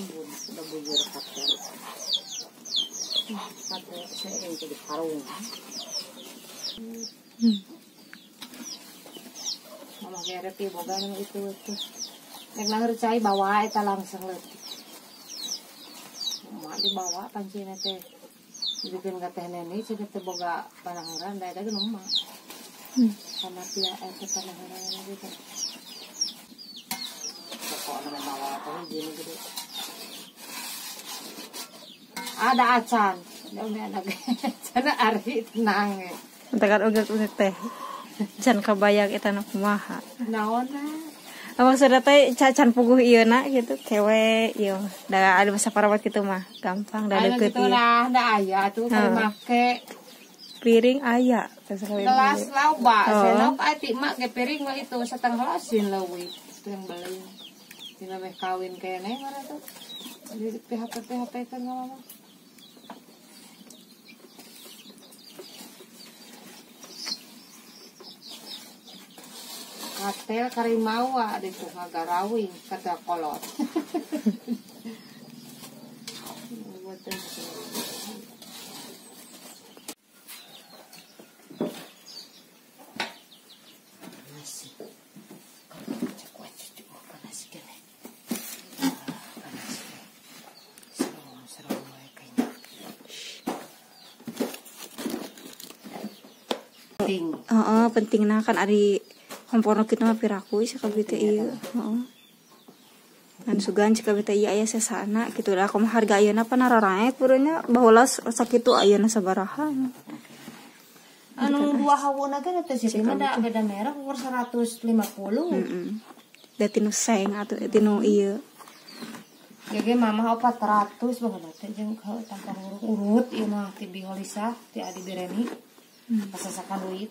sabun sudah bujur pakai. Pakai saya yang jadi karung. Mama geret ya boga itu. Nek nangeur cai bawa eta langsung leutik. Mama dibawa pancina teh. Bikin ka teh neni cenah teh boga panangaran da eta geus mama. Sama dia eta panangaran gitu. Pokoknya bawa teh gini gede. Ada acan. Da anak. Cenah ari tenang. Tegar ugek teh. Can kabayang eta na kumaha. Naonna? Maksudnya teh can puguh ieu na gitu kewe ieu. Da ada masa parawat kitu mah gampang da deukeut ieu. Lah da aya atuh kali make piring aya. Gelas loba, senok ati mak ge piring mah itu setengah lasin leuwih. Itu yang beli. Dina meh kawin keneh mah tuh. Di PHP kan mama. Katel karimawa di tuh ngagarawing kada kolot. Penting nah kan ari komporna kita mah piraku sakabeh teh ieu. Kan sugan sakabeh teh ieu aya sesana kitu da kumaha harga ayeuna pan nararaek pureunya baheula sakitu ayeuna sabaraha. Anu dua hawuna teh teh sih mah da beda merek umur 150. Da tinu seng atuh tinu ieu. Jadi mama 400 baheula teh jeung tanpa urut ieu mah ti Biholisa ti Adi Bireni. Pasasakan duit.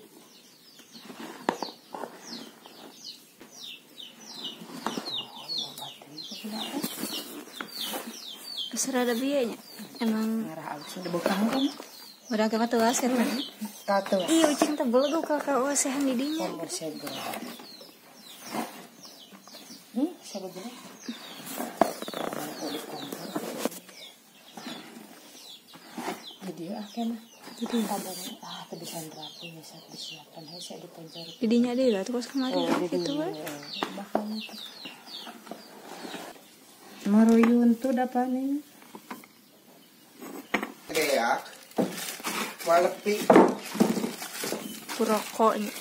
Serada biayanya emang ngarah alus udah bekang kan udah ke matua seru tato iya ucing tebel gue kakak wasehan di dinya sebel sebel jadi akhirnya jadi kabarnya tadi sandrapi ya saat disiapkan saya dipenjara di dinya deh lah terus kemarin gitu kan maruyun tuh dapat nih kayak malepi puroko ini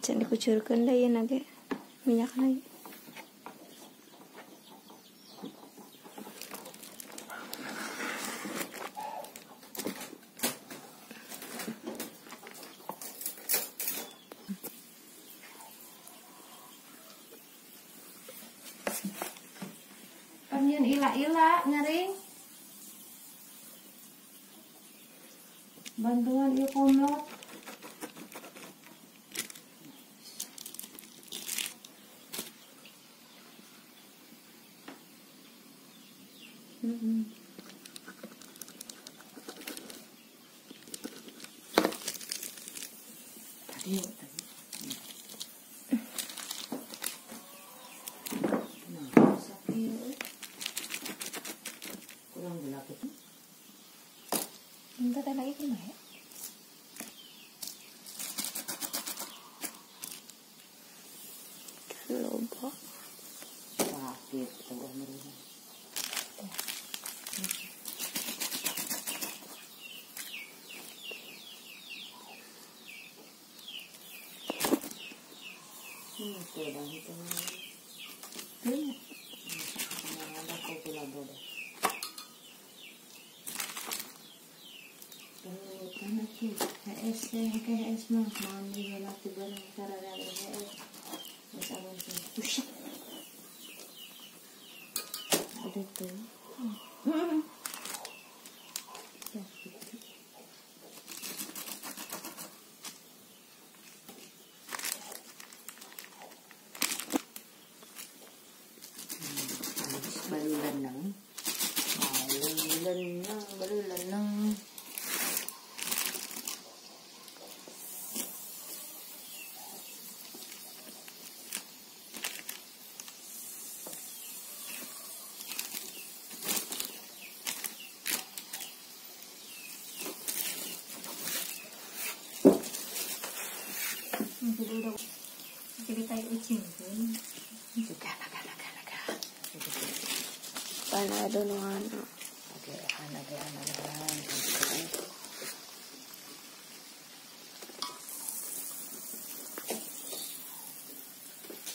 can dikucurkeun da ieu nage minyak lagi panjen ila-ila nyaring bantuan ieu komlot kurang gelap itu. Entar ada lagi kan ya? Loba. Wah, gitu umurnya. Kurang itu. Ada kopi bodoh. Karena sih HS mah mandi nanti barang cara ada HS. Bersama sih. itu. Baru lenang. Baru lenang. Jadi tayo ucing pun. Naga. Panado no ano. Oke, naga.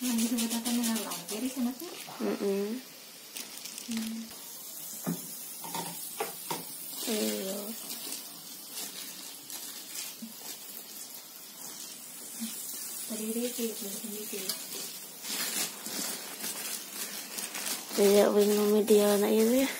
Yang disebutkan dengan lampir di sana tuh. Iya. Tadi itu. Tidak wing media na itu ya.